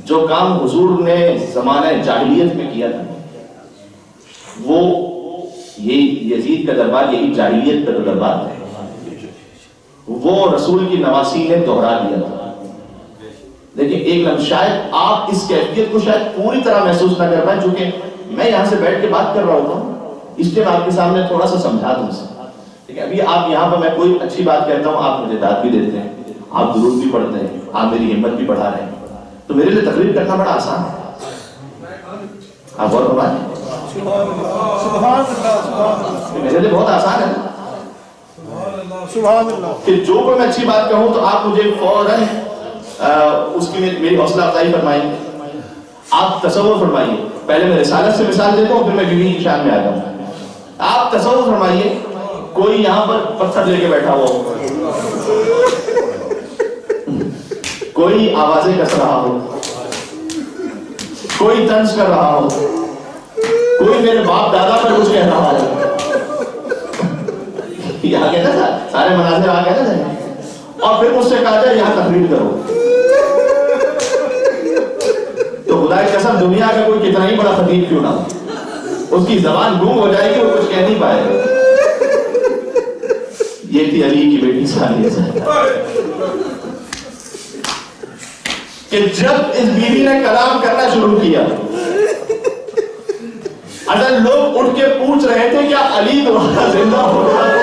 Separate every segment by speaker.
Speaker 1: جو کام حضور نے زمانہ جاہلیت میں کیا تھا وہ یہی یزید کا دربار یہی جاہلیت کا دربار تھا، وہ رسول کی نواسی نے دوہرا دیا تھا۔ لیکن ایک لمحہ شاید آپ اس کیفیت کو شاید پوری طرح محسوس نہ کر پائیں، چونکہ میں یہاں سے بیٹھ کے بات کر رہا ہوتا ہوں اس لیے میں آپ کے سامنے تھوڑا سا سمجھا دوں سے، لیکن ابھی آپ یہاں پر میں کوئی اچھی بات کہتا ہوں آپ مجھے داد بھی دیتے ہیں، آپ درود بھی پڑھتے ہیں، آپ میری ہمت بھی بڑھا رہے ہیں، تو میرے لیے تقریر کرنا بڑا آسان ہے۔ آپ غور فرمائیں، میرے لیے بہت آسان ہے کہ جو کوئی میں اچھی بات کہوں تو آپ مجھے فوراً اس کی میری حوصلہ افزائی فرمائیں، آپ تصور فرمائیے، پہلے میں رسالت سے مثال دیتا ہوں پھر میں بیوی کی شان میں آ جاؤں۔ آپ تصور فرمائیے کوئی یہاں پر پتھر لے کے بیٹھا ہوا ہو، کوئی آوازیں کس رہا ہو، کوئی طنز کر رہا ہو، کوئی میرے باپ دادا پر کچھ کہہ رہا ہو، یہاں کہتا تھا سارے مناظر آ کہتا تھا، اور پھر مجھ سے کہا جائے یہاں تقریر کرو، تو خدا کی قسم دنیا کا کوئی کتنا ہی بڑا خطیب کیوں نہ ہو اس کی زبان گم ہو جائے گی، وہ کچھ کہہ نہیں پائے گا۔ یہ تھی علی کی بیٹی ثانیہ کہ جب اس بیوی نے کلام کرنا شروع کیا اگر لوگ اٹھ کے پوچھ رہے تھے کیا علی دوبارہ زندہ ہو رہا ہے،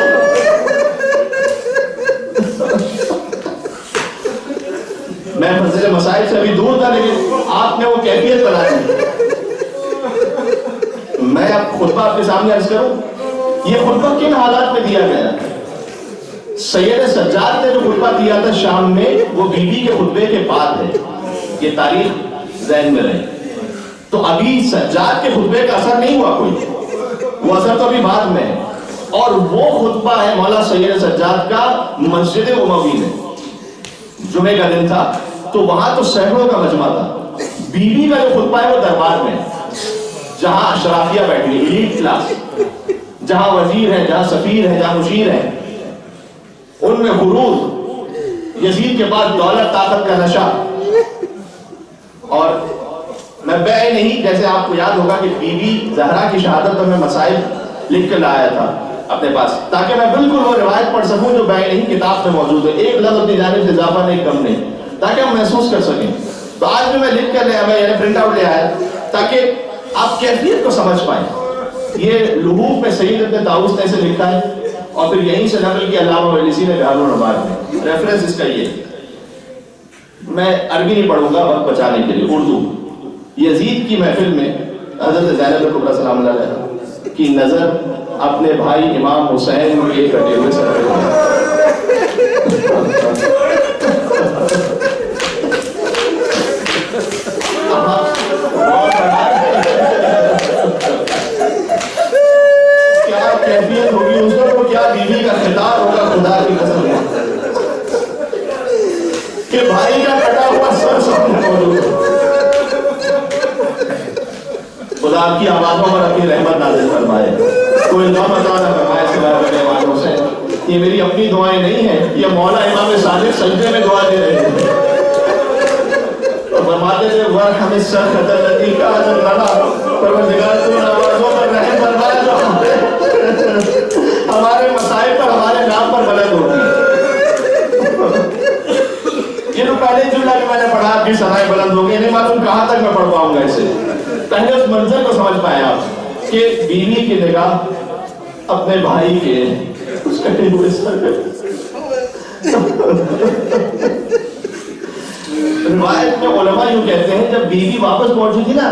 Speaker 1: میں فضل مسائل سے ابھی دور تھا لیکن آپ نے وہ کیفیت بنا دی۔ میں اب خطبہ آپ کے سامنے عرض کروں، یہ خطبہ کن حالات میں دیا گیا؟ سید سجاد نے جو خطبہ دیا تھا شام میں وہ بیوی کے خطبے کے بعد ہے، یہ تاریخ ذہن میں رہے، تو ابھی سجاد کے خطبے کا اثر نہیں ہوا کوئی، وہ اثر تو ابھی بعد میں ہے، اور وہ خطبہ ہے مولا سید سجاد کا مسجد اموی میں، جمعے کا دن تھا تو وہاں تو سینکڑوں کا مجمع تھا، بیوی کا جو خطبہ ہے وہ دربار میں جہاں اشرافیہ بیٹھی ہے، ایلیٹ کلاس، جہاں وزیر ہیں، جہاں سفیر ہیں، جہاں مشیر ہیں، ان میں غرور، یزید کے بعد دولت طاقت کا نشہ، اور میں بے نہیں، جیسے آپ کو یاد ہوگا کہ بی بی زہرا کی شہادت پر میں مسائل لکھ کر لایا تھا اپنے پاس تاکہ میں بالکل وہ روایت پڑھ سکوں جو بے نہیں کتاب میں موجود ہے، ایک لفظ اپنی جانب سے اضافہ نہیں کم نہیں، تاکہ ہم محسوس کر سکیں۔ تو آج بھی میں لکھ کر لیا، میں پرنٹ آؤٹ لے آیا تاکہ آپ کیفیت کو سمجھ پائیں۔ یہ لحوف میں سعید ابن طاؤس نے اسے لکھا ہے اور پھر یہیں سے نقل کی علامہ مجلسی نے بہار النوار میں، ریفرنس اس کا یہ، میں عربی نہیں پڑھوں گا وقت بچانے کے لیے، اردو۔ یزید کی محفل میں حضرت زینب کبریٰ سلام اللہ علیہ کی نظر اپنے بھائی امام حسین کے کٹے ہوئے سر پہ کیا کیفیت ہوگی اس کو، کیا بیوی کا خطاب ہوگا خدا کی قسم کہ بھائی کا کٹا ہوا سر سامنے موجود ہے۔ خدا آپ کی آوازوں پر اپنی رحمت نازل فرمائے، کوئی غم عطا نہ فرمائے سوائے اپنے اماموں سے۔ یہ میری اپنی دعائیں نہیں ہیں، یہ مولا امام صادق سجدے میں دعا دے رہے ہیں اور فرماتے تھے وَرْحَمِ السَّخْرَةَ الَّتِي كَانَتْ لَنَا، پروردگار تو ان آوازوں پر رحم فرمائے جو ہمارے مسائل پر ہمارے نام پر بلند ہوتی ہے۔ یہ تو پہلے جملہ کہ میں نے پڑھا آپ کی سنائیں بلند ہو گئی، نہیں معلوم کہاں تک میں پڑھ پاؤں گا اسے۔ پہلے اس منظر کو سمجھ پائے آپ کہ بیوی کی نگاہ اپنے بھائی کے اس کٹے ہوئے سر پہ۔ روایت میں علماء یوں کہتے ہیں جب بیوی واپس پہنچی تھی نا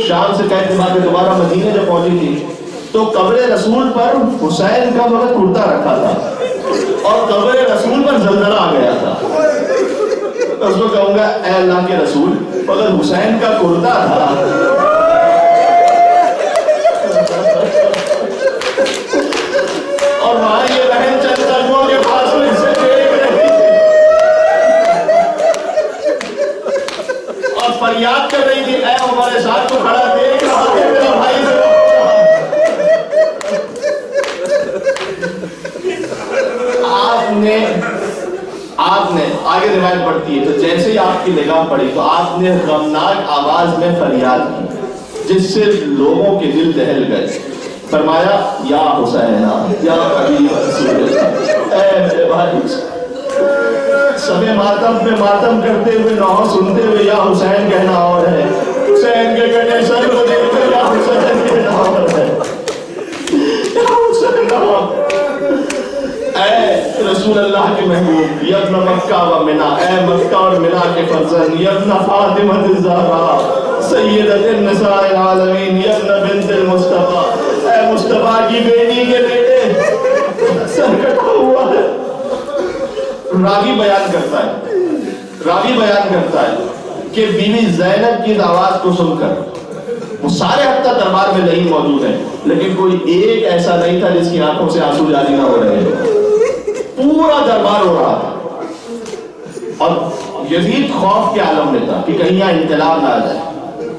Speaker 1: شام سے کہتے ہیں دوبارہ مدینے جب پہنچی تھی تو قبر رسول پر حسین کا وقت کرتا رکھا تھا اور قبر رسول پر زلزلہ آ گیا تھا۔ اس کو کہوں گا اے اللہ کے رسول اگر حسین کا کرتا تھا اور وہاں یہ بہن چند قدموں کے فاصلے سے دیکھ رہی اور فریاد کر رہی تھی اے ہمارے ساتھ تو کھڑا دیکھ رہا ہے میرا بھائی سے آپ نے آگے روایت پڑھتی ہے، تو جیسے ہی آپ کی نگاہ پڑی تو آپ نے غمناک آواز میں فریاد کی جس سے لوگوں کے دل دہل گئے. فرمایا یا حسین یا حبیب رسول اللہ، اے میرے بھائی. سب ماتم پہ ماتم کرتے ہوئے نعت سنتے ہوئے یا حسین کہنا اور ہے، حسین کے کٹے سر کو دیکھتے یا حسین کہنا اور ہے، یا حسین اور. اے رسول اللہ کے محبوب، یا ابن مکہ و منا، اے مکہ اور منا کے فرزند، یا ابن فاطمہ الزہرا سیدۃ النساء العالمین، یا ابن بنت المصطفیٰ، اے مصطفیٰ کی بیٹی کے بیٹے، سر کٹا ہوا ہے. راوی بیان کرتا ہے کہ بیوی زینب کی آواز کو سن کر وہ سارے حتیٰ دربار میں نہیں موجود ہیں، لیکن کوئی ایک ایسا نہیں تھا جس کی آنکھوں سے آنسو جاری نہ ہو رہے ہیں. پورا دربار ہو رہا تھا اور یزید خوف کے عالم میں تھا کہ کہیں یہاں انقلاب نہ آ جائے،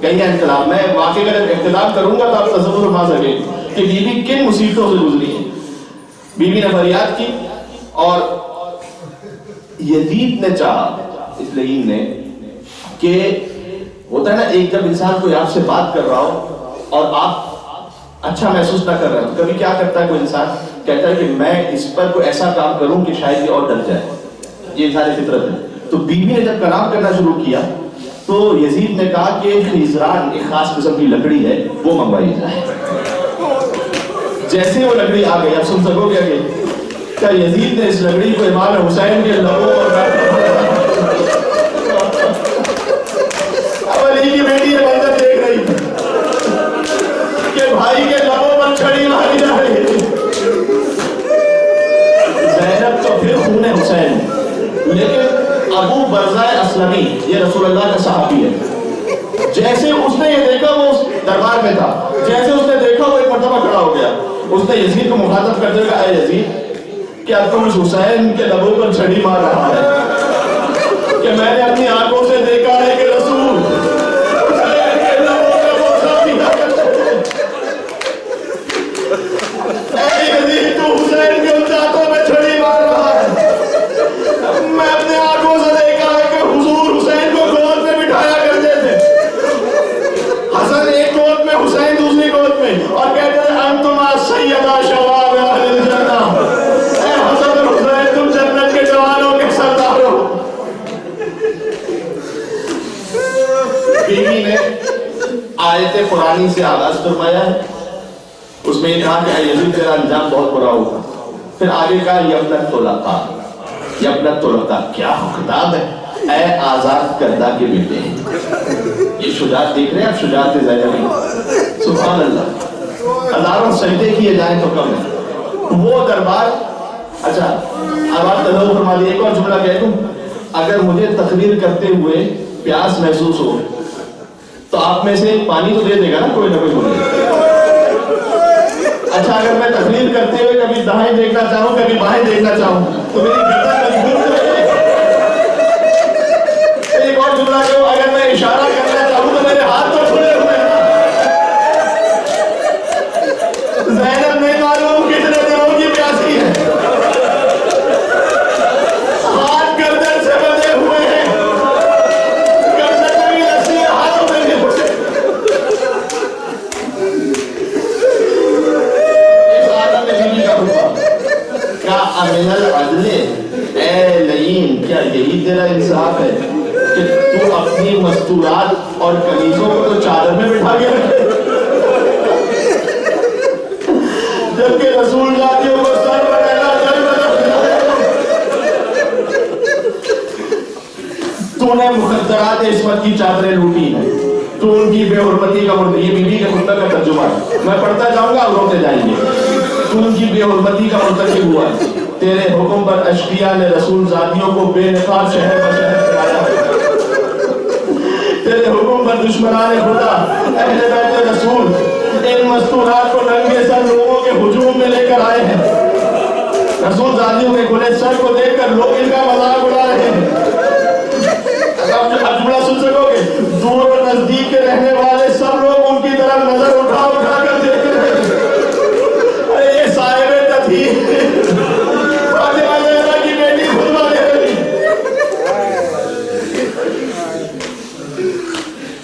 Speaker 1: کہیں یہاں انقلاب. میں واقعی اگر اختلاف کروں گا تو آپ تصور فرما سکیں کہ بیوی کن مصیبتوں سے گزری ہے. بیوی نے فریاد کی اور یزید نے چاہا، اس لئین نے، کہ ہوتا ہے نا ایک جب انسان کوئی آپ سے بات کر رہا ہو اور آپ اچھا محسوس نہ کر رہے ہو، کبھی کیا کرتا ہے کوئی انسان، کہتا ہے کہ میں اس پر کوئی ایسا کام کروں کہ شاید یہ اور ڈر جائے. یہ انسانی فطرت ہے. تو بیوی نے جب کلام کرنا شروع کیا تو یزید نے کہا کہ خیزران ایک خاص قسم کی لکڑی ہے وہ منگوائی جائے. جیسے وہ لکڑی آ گئی، اب سن سکو گے کہ کیا یزید نے اس لکڑی کو امام حسین کے لبوں اور اب علی کی بیٹی یہ منظر دیکھ رہی کہ بھائی کے لبوں پر چھڑی ماری جا رہی ہے. زینب تو پھر خون حسین، لیکن ابو برزہ اسلمی یہ رسول اللہ کا صحابی ہے. جیسے اس نے یہ دیکھا، وہ دربار میں تھا، جیسے اس نے دیکھا وہ ایک مرتبہ کھڑا ہو گیا. اس نے یزید کو مخاطب کرتے ہوئے کہا، اے یزید کیا تم اس حسین کے لبوں پر چھڑی مار رہا ہے کہ میں نے اپنی آنکھوں سے دیکھا ہے کہ رسول حسین کے لبوں کا بوسہ پیدا کرتے ہیں. اے یزید تو حسین کے ان دانتوں میں چھڑی مار رہا ہے. میں اپنے آنکھوں سے دیکھا ہے کہ حضور حسین کو گود میں بٹھایا کرتے تھے، حسن ایک گود میں حسین دوسری گود میں، اور کہتے تھے انتما سیدہ شباب اہل الجنہ، اے حسن اور حسین تم جنت کے جوانوں کے سردار ہو. بیوی نے آیت قرآنی سے آغاز فرمایا ہے، اس میں یہ کہا کہ اے یزید تیرا انجام بہت برا ہوگا. پھر آگے کہا یبنت طلقاء، یبنت طلقاء، کیا خطاب ہے، اے آزاد کردہ کے بیٹے. یہ شجاعت دیکھ رہے ہیں آپ، شجاعت زینبی، سبحان اللہ. ہزاروں سجدے کیے جائیں تو کم ہے. وہ دربار. اچھا اب آپ تصور فرما لیے. ایک اور جملہ کہہ دوں، اگر مجھے تقریر کرتے ہوئے پیاس محسوس ہو تو آپ میں سے پانی تو دے دے گا نا کوئی نہ کوئی بولے. اچھا اگر میں تقریر کرتے ہوئے کبھی دائیں دیکھنا چاہوں کبھی بائیں دیکھنا چاہوں تو میری گردن مجبور ہے. ایک اور جملہ کہوں، اگر میں اشارہ کرنا چاہوں تو میرے ہاتھ تو کھلے ہوئے ہیں. زینب نہیں معلوم کتنے دنوں کی پیاسی ہے، ہاتھ گردن سے بندھے ہوئے ہیں، گردن میں بھی رسی ہے، ہاتھوں میں بھی ہوتے. اس آدم میں بیوی کا حکم کیا امن العدل، اے لئین کیا یہی تیرا انصاف ہے کہ تو اپنی مستورات اور کنیزوں کو تو چادر میں بٹھا کے رکھے، جبکہ رسول ذاتیوں کو سر پر رہنا جل تو نے مخدرات عصمت کی چادریں لوٹی ہیں، تو ان کی بے حرمتی کا مرتکب. یہ بیوی کے خطبہ کا ترجمہ ہے، میں پڑھتا جاؤں گا اور روتے جائیں گے. تو ان کی بے حرمتی کا مرتکب ہوا ہے. تیرے حکم پر اشقیاء نے رسول ذاتیوں کو بے نقاب شہر بشہر کرایا. تیرے حکم پر دشمنان خدا اہل بیت رسول ان مستورات کو ننگے سر لوگوں کے ہجوم میں لے کر آئے ہیں. رسول ذاتیوں کے کھلے سر کو دیکھ کر لوگ ان کا مذاق اڑا رہے ہیں. اب جملہ سن سکو گے، دور اور نزدیک کے رہنے والے سب لوگ ان کی طرف نظر اٹھا اٹھا کر دیکھ رہے ہیں. ارے یہ صاحب تطہیر فاطمہ زہرا کی بیٹی خطبہ دے رہی،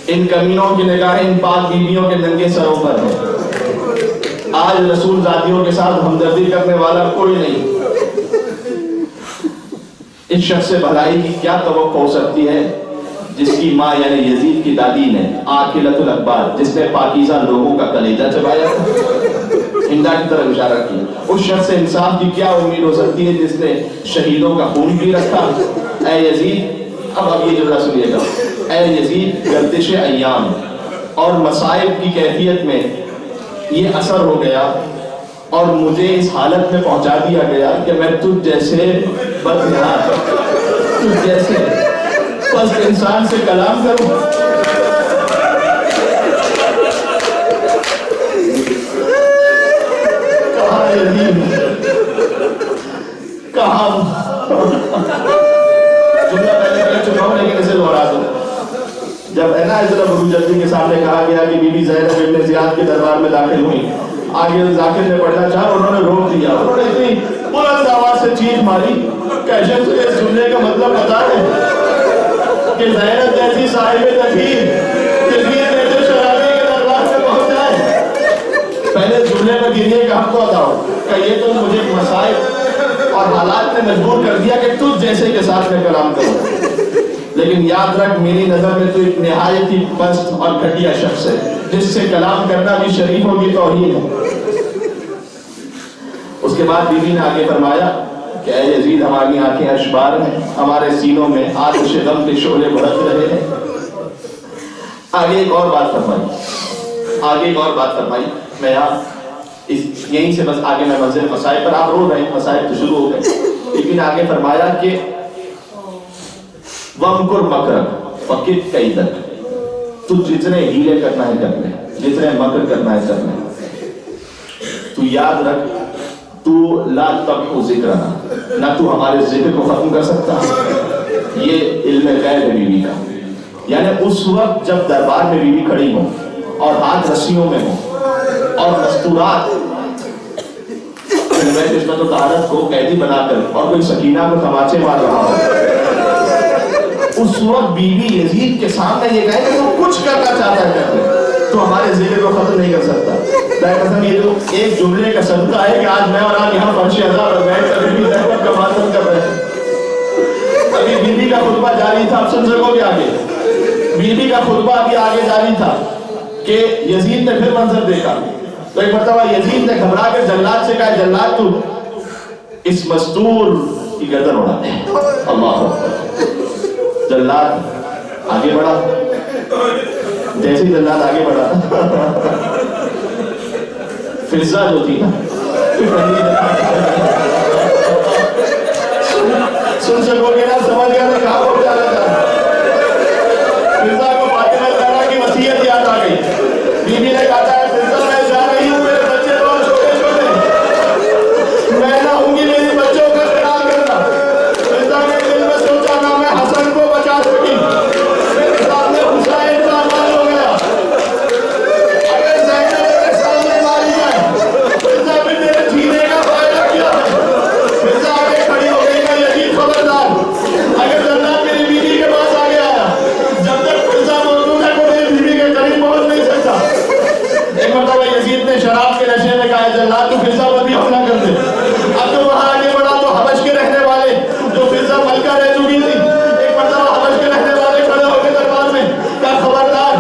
Speaker 1: ان کمینوں کی نگاہیں ان پاک بیویوں کے ننگے سروں پر ہے۔ آج رسول ذاتیوں کے ساتھ ہمدردی کرنے والا کوئی نہیں۔ اس شخص سے بھلائی کی کیا توقع ہو سکتی ہے جس کی ماں یعنی یزید کی دادی نے آکلۃ الاکبار، جس نے پاکیزہ لوگوں کا کلیجہ چبایا، ہندا کی طرف اشارہ کیا۔ اس شخص سے انصاف کی کیا امید ہو سکتی ہے جس نے شہیدوں کا خون پی رکھا۔ اے یزید، اب یہ جملہ سنیے گا، اے یزید، گردش ایام اور مصائب کی کیفیت میں یہ اثر ہو گیا اور مجھے اس حالت میں پہنچا دیا گیا کہ میں تجھ جیسے بدنام، تجھ جیسے پست انسان سے کلام کروں۔ کہاں یزید، کہاں؟ جملہ پہلے کر چکا ہوں لیکن اسے دوہرا دوں۔ جب ہے نا حضرت ابو جلدی کے سامنے کہا گیا کہ بی بی زینب بنت زیاد کے دربار میں داخل ہوئی، آگے ذاکر نے پڑھنا چاہا، انہوں نے روک دیا۔ انہوں نے اتنی بلند آواز سے چیخ ماری کہ تجھے اس جملے کا مطلب پتا ہے کہ زینب جیسی صاحب تدبیر یزید جیسے شرابی کے دربار میں پہنچ جائے؟ پہلے جملے میں گریے کا حق تو ادا ہو کہ یہ تو مجھے مسائل اور حالات نے مجبور کر دیا کہ تجھ جیسے کے ساتھ میں کلام کروں، لیکن یاد رکھ میری نظر میں تو ایک نہایت ہی پست اور گھٹیا شخص ہے جس سے کلام کرنا بھی شریفوں کی توہین ہے۔ اس کے بعد بیوی نے آگے فرمایا کہ اے یزید، ہماری آنکھیں اشبار ہیں، ہمارے سینوں میں آتش غم کے شعلے بھڑک رہے ہیں۔ آگے ایک اور بات فرمائی، میں یہاں یہیں سے بس آگے میں منزل مسائل پر، آپ رو رہے ہیں، مسائل تو شروع ہو گئے، لیکن آگے فرمایا کہ وَمْكُرْ مَكْرَكَ وَكِدْ كَيْدَكَ، تو جتنے ہیلے کرنا ہے کر لے، جتنے مکر کرنا ہے کر لے، تو یاد رکھ تو لا تقو ذکرنا، نہ تو ہمارے ذکر کو ختم کر سکتا۔ یہ علم غیب ہے بیوی کا، یعنی اس وقت جب دربار میں بیوی کھڑی ہو اور ہاتھ رسیوں میں ہو اور مستورات عصمت و طہارت کو قیدی بنا کر اور کوئی سکینہ کو تماچے مار رہا ہو، اس وقت بیوی یزید کے سامنے یہ کہے کہ وہ کچھ کرنا چاہتا ہے کر لے، تو ہمارے ذکر کو ختم نہیں کر سکتا۔ قسم یہ جو ایک جملے کا صدقہ ہے کہ آج میں اور آپ یہاں فرش ہزار اور بیٹھ کر بیوی زینب کا ماتم کر رہے ہیں۔ ابھی بیوی کا خطبہ جاری تھا، آپ سن سکو گے آگے، بیوی کا خطبہ ابھی آگے جاری تھا کہ یزید نے پھر منظر دیکھا، تو ایک مرتبہ یزید نے گھبرا کر جلاد سے کہا، جلاد تو اس مستور کی گردن اڑا دے۔ اللہ اکبر۔ جلاد آگے بڑھا، جیسے جلاد آگے بڑھا فضا جو تھی نا، سن سکو گے نا، سمجھ گیا میں کہاں پہنچ جانا تھا۔ فضا کو فاطمہ زہرا کی وصیت یاد آ گئی، بیوی نے کہا ہے فضا میں جا رہی ہوں، میرے بچے بہت چھوٹے چھوٹے، میں نہ ہوں گی میری بچوں کا خیال کرنا۔ فضا نے دل میں سوچا نہ میں حسن کو بچا سکی، میرے سامنے حسین کا مال ہو گیا، اگر زینب میرے سامنے ماری جائے، فضا بھی میرے جینے کا فائدہ کیا ہے۔ فضا آگے کھڑی ہو گئی کہ یزید خبردار، اگر جلاد میری بیوی کے پاس آگے آیا، جب تک فضا موجود ہے کوئی میری بیوی کے قریب پہنچ نہیں سکتا۔ ایک مرتبہ یزید نے شراب کے نشے میں کہا، جلاد تو فضا پر بھی حملہ کر دے۔ اب تو وہاں آگے بڑھا تو حبش کے رہنے والے جو فضا ملکہ رہ چکی تھی، ایک مرتبہ حبش کے رہنے والے کھڑے ہو کے دربار میں کہا، خبردار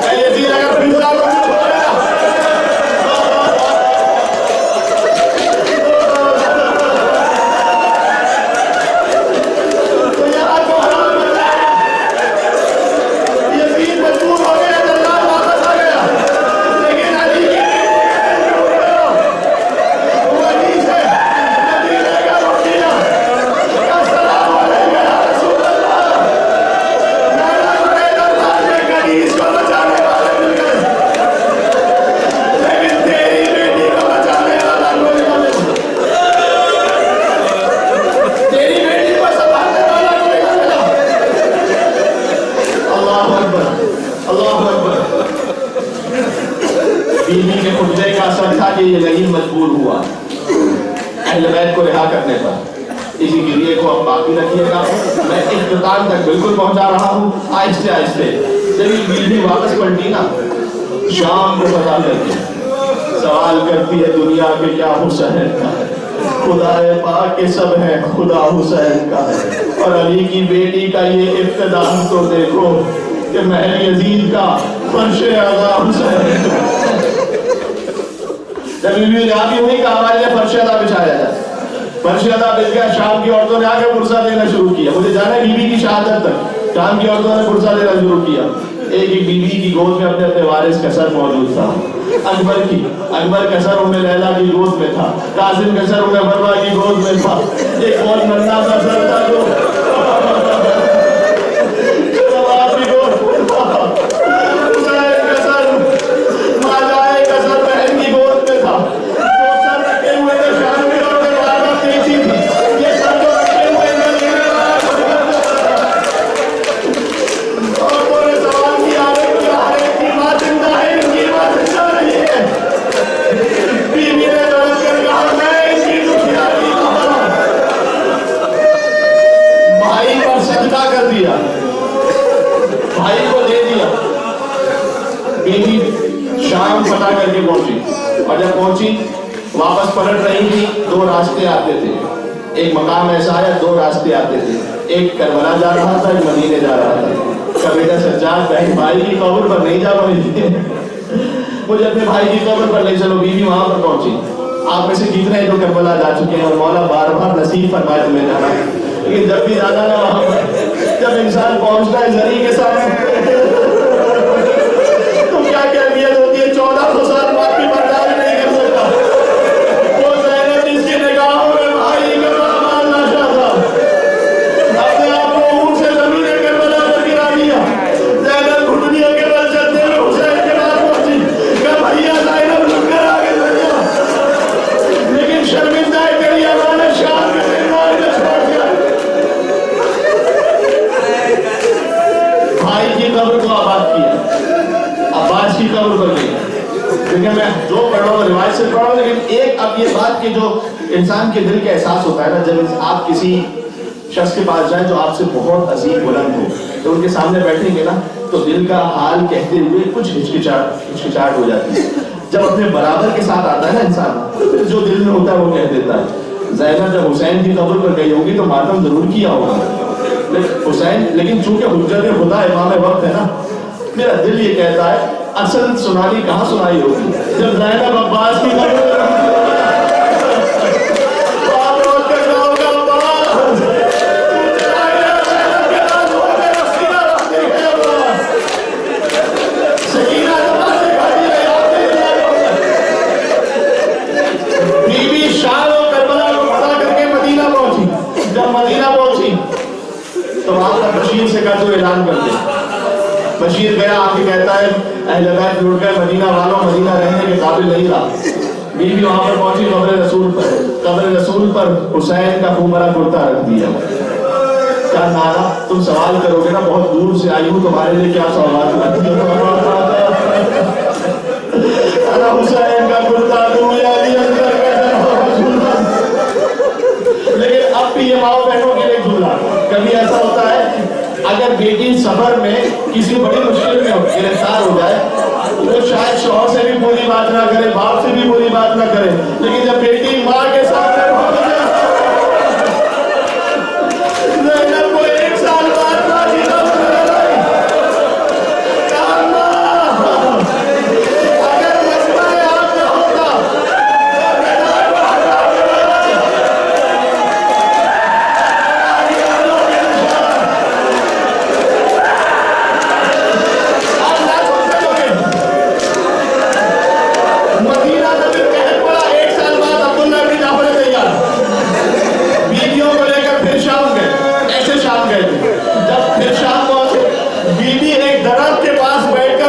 Speaker 1: اے یزید، اگر فضا کو کچھ ہو گیا تو یہاں کو حرام بن جائے۔ یزید مجبور ہو گیا، جلاد واپس آ گیا، لیکن علی کی وہی سے مدینے کا مدینہ، السلام علیکم یا رسول اللہ، میرا بڑے دربار میں کنیز کو بچانے والے مل گئے، لیکن تیری بیٹی کو بچانے والا کوئی نہ ملا، تیری بیٹی کو سنبھالنے والا کوئی نہ ملا۔ اللہ اکبر، اللہ اکبر۔ بیوی کے خطبے کا اثر تھا کہ یہ لعین مجبور ہوا اہل بیت کو رہا کرنے پر۔ اسی گریے کو اب باقی رکھیے گا، میں اختتام تک بالکل پہنچا رہا ہوں، آہستہ آہستہ جب یہ بیوی واپس پلٹی نا شام کو پتا کرتی سوال کرتی ہے دنیا کے کیا حسین کا ہے، خدا پاک کے سب ہے خدا حسین کا ہے، اور علی کی بیٹی کا یہ اقتدار تو دیکھو کہ محل یزید کا فرش اعلیٰ حسین کا۔ جب بیوی نے آگے ہوئی کہ ہمارے لیے فرش اعلیٰ بچھایا جائے، فرش اعلیٰ بچ گیا، شام کی عورتوں نے آ کے پرسہ دینا شروع کیا، مجھے جانا ہے بیوی کی شہادت تک، شام کی عورتوں نے پرسہ دینا شروع کیا، ایک ہی بیوی کی گود میں اپنے وارث کا سر موجود تھا، اکبر کا سر ام لیلا کی گود میں تھا، قاسم کا سر ام مروہ کی گود میں تھا، ایک بہت ننھا سا سر تھا جو آپ کی گود میں تھا، حسین کا سر ماجائے کا سر بہن کی گود میں تھا، دو سر رکھے ہوئے تھے شام میں اور زیادہ تیزی تھی، یہ سر جو رکھے ہوئے تھے عورتوں نے سوال کیا ہے کی ماں زندہ ہے، ان کی ماں زندہ نہیں ہے، بیوی نے دولت کر کہا میں ان کی دکھیاری بھائی پر صدقہ کر دیا، بھائی کو دے دیا۔ بیوی شام پتہ کر کے پہنچی، اور جب پہنچی واپس پلٹ رہی تھی، دو راستے آتے تھے، ایک مقام ایسا ہے دو راستے آتے تھے، ایک کربلا جا رہا تھا ایک مدینے جا رہا تھا۔ بیٹا سجاد بہن بھائی کی قبر پر نہیں جا پڑی، مجھے اپنے بھائی کی قبر پر لے چلو، بیوی وہاں پر پہنچی۔ آپ میں سے کتنے ہیں جو کربلا جا چکے ہیں اور مولا بار بار نصیب فرمائے تمہیں جانا، لیکن جب بھی جانا نا وہاں پر جب انسان پہنچتا ہے زری کے سامنے تو کیا کیفیت ہوتی ہے، 1400 سال بعد بھی برداشت نہیں کر سکتا۔ وہ زینب جس کی نگاہوں میں بھائی کا رحمان ناشا تھا، اپنے آپ کو اونٹ سے زمین کربلا پر گرا دیا، زینب گھٹنیوں کے بل چلتے ہوئے حسین کے پاس پہنچی، کہا بھیا زینب لٹ کر آگے بھیا، لیکن شرمندہ ہے تیری امانت شام کے مہمان میں چھوڑ دیا۔ بھائی کی قبر کو آباد کیا، عباس کی قبر پر گئی، لیکن میں جو پڑھ رہا ہوں روایت سے پڑھ رہا ہوں، لیکن ایک اب یہ بات کہ جو انسان کے دل کا احساس ہوتا ہے نا، جب آپ کسی شخص کے پاس جائیں جو آپ سے بہت عظیم بلند ہو، تو ان کے سامنے بیٹھیں گے نا تو دل کا حال کہتے ہوئے کچھ ہچکچاہٹ ہو جاتی ہے۔ جب اپنے برابر کے ساتھ آتا ہے نا انسان تو پھر جو دل میں ہوتا ہے وہ کہہ دیتا ہے۔ زینب جب حسین کی قبر پر گئی ہوگی تو ماتم ضرور کیا ہوگا، حسین، لیکن چونکہ حجت خدا امام وقت ہے نا، میرا دل یہ کہتا ہے اصل سنانی کہاں سنائی ہوگی، جب زینب عباس کی قبر پر بشیر سے کہا تو اعلان کر دے۔ بشیر گیا آ کے کہتا ہے اہل بیت لوٹ گئے، مدینہ والوں مدینہ رہنے کے قابل نہیں رہا۔ بیوی وہاں پر پہنچی قبر رسول پر حسین کا خوب بڑا کرتا رکھ دیا۔ کیا نانا تم سوال کرو گے نا بہت دور سے آئی ہوں تمہارے لیے کیا سوالات رکھتی ہوں، حسین کا کرتا لیکن اب بھی یہ ماؤں بہنوں کے لیے جملہ، کبھی ایسا ہوتا ہے اگر بیٹی سفر میں کسی بڑی مشکل میں گرفتار ہو جائے تو شاید شوہر سے بھی پوری بات نہ کرے، باپ سے بھی پوری بات نہ کرے، لیکن جب بیٹی ماں کے سامنے پہنچ جائے زینب کو 1 سال بعد راضی نہ اگر مسئلہ آپ نہ ہوتا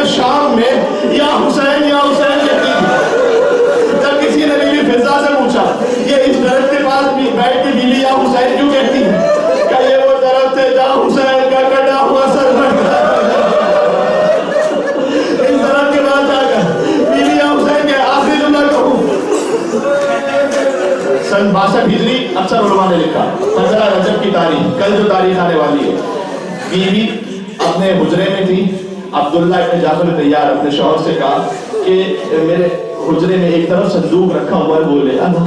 Speaker 1: شام میں یا حسین کہتی تھی۔ جب کسی نے بیوی فضا سے پوچھا یہ اس درخت کے پاس بیٹھ کے بیوی یا حسین کیوں کہتی ہے، کہ یہ وہ درخت ہے جہاں حسین کا کٹا ہوا سر بڑھتا ہے، اس درخت کے پاس جا کر بیوی یا حسین کے آخری جملہ کہوں۔ سن 62 ہجری اکثر علماء نے لکھا 15 رجب کی تاریخ، کل جو تاریخ آنے والی ہے، بیوی اپنے حجرے میں تھی، عبداللہ ابن جعفر طیار اپنے شوہر سے کہا کہ میرے حجرے میں ایک طرف صندوق رکھا ہوا ہے، وہ لے آنا۔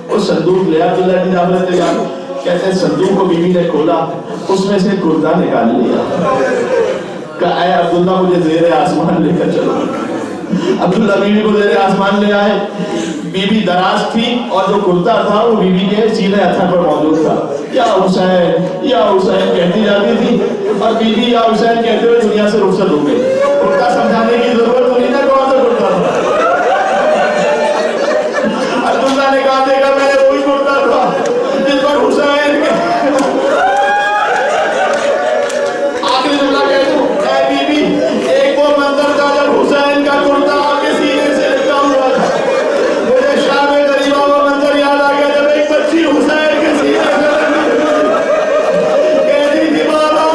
Speaker 1: وہ صندوق لے عبداللہ ابن جعفر طیار، کہتے ہیں صندوق کو بیوی نے کھولا، اس میں سے کردہ نکال لیا، کہا اے عبداللہ مجھے زیر آسمان لے کر چلو۔ عبداللہ بیوی کو زیر آسمان لے آئے، بیوی دراز تھی اور جو کرتا تھا وہ بیوی کے سیدھے ہتھا پر موجود تھا۔ یا حسین کہتی جاتی تھی اور بیوی یا حسین کہتے ہوئے دنیا سے رخصت ہو گئی۔ کرتا سمجھانے کی ضرورت نہیں نا کون سا کرتا تھا۔ عبداللہ نے کہا دیکھا میں نے وہی کرتا تھا جس پر حسین آخری جملہ کہہ دوں، اے بیوی ایک وہ منظر تھا جب حسین کا کرتا آگے سینے سے لٹکا ہوا تھا، مجھے شام غریبہ وہ منظر یاد آ گیا جب ایک بچی حسین کے سینے سے کہتی تھی بابا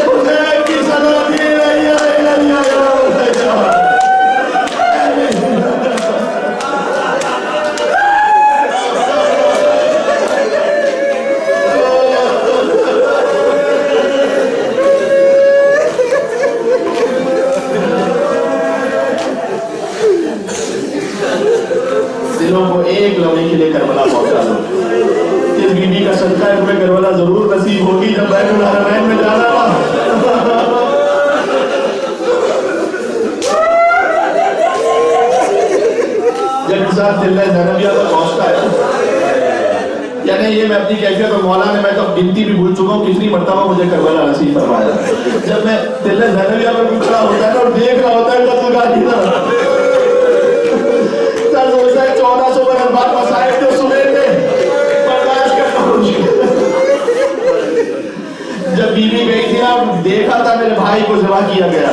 Speaker 1: حسین کی صدا دی رہی ہے۔ دلوں کو ایک لمحے کے لیے کربلا پہنچا دو۔ اس بیوی کا صدقہ ہے تمہیں کربلا ضرور نصیب ہوگی جب بیت الحرمین میں جانا ہوا۔ جب انسان دلہ زینبیہ پر پہنچتا ہے، یعنی یہ میں اپنی کیفیت اور مولا نے، میں تو گنتی بھی بھول چکا ہوں کتنی مرتبہ مجھے کربلا نصیب فرمایا۔ جب میں دلہ زینبیہ پر کھڑا ہوتا ہے اور دیکھ رہا ہوتا ہے قتل گاہ کی طرف، 1400 برس بعد مسائب جو سنے تھے برداشت کرنا مشکل۔ جب بیوی گئی تھی نا، دیکھا تھا میرے بھائی کو ذبح کیا گیا،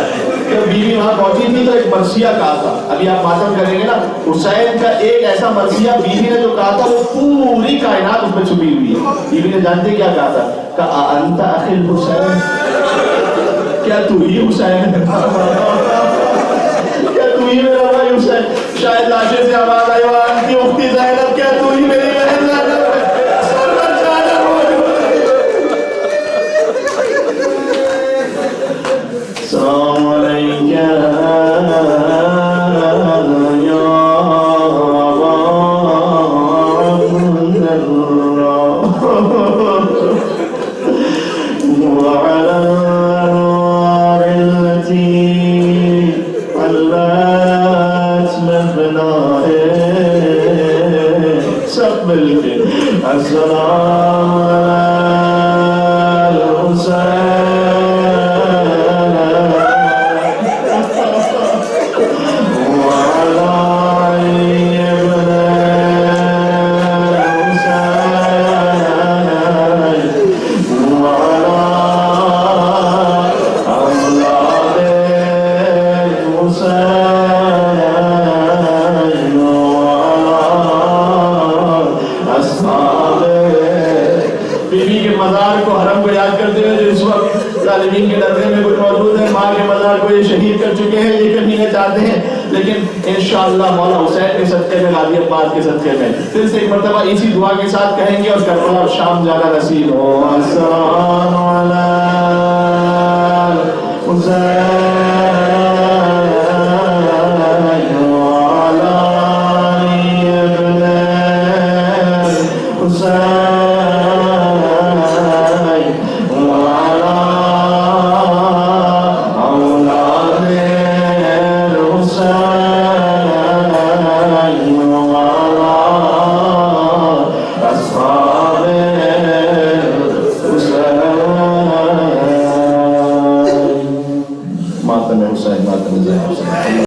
Speaker 1: جب بیوی وہاں پہنچی تھی تو ایک مرثیہ کہا تھا، ابھی آپ ماتم کریں گے نا، حسین کا ایک ایسا مرثیہ بیوی نے جو کہا تھا وہ پوری کائنات اس میں چھپی ہوئی ہے۔ بیوی نے جانتے کیا کہا تھا؟ کہا انت اخی الحسین، کیا تو ہی حسین ہے؟ کیا تو ہی میرا بھائی حسین؟ شاید لاشے سے آواز آئی وانتی اختی زینب، کیا تو ہی میری بہن زینب ہے؟ السلام علیکم یا انشاءاللہ مولا حسین کے صدقے میں، غازی عباس کے صدقے میں پھر سے ایک مرتبہ اسی دعا کے ساتھ کہیں گے اور کربلا اور شام جانا نصیب ہو۔ السلام علیکم حسین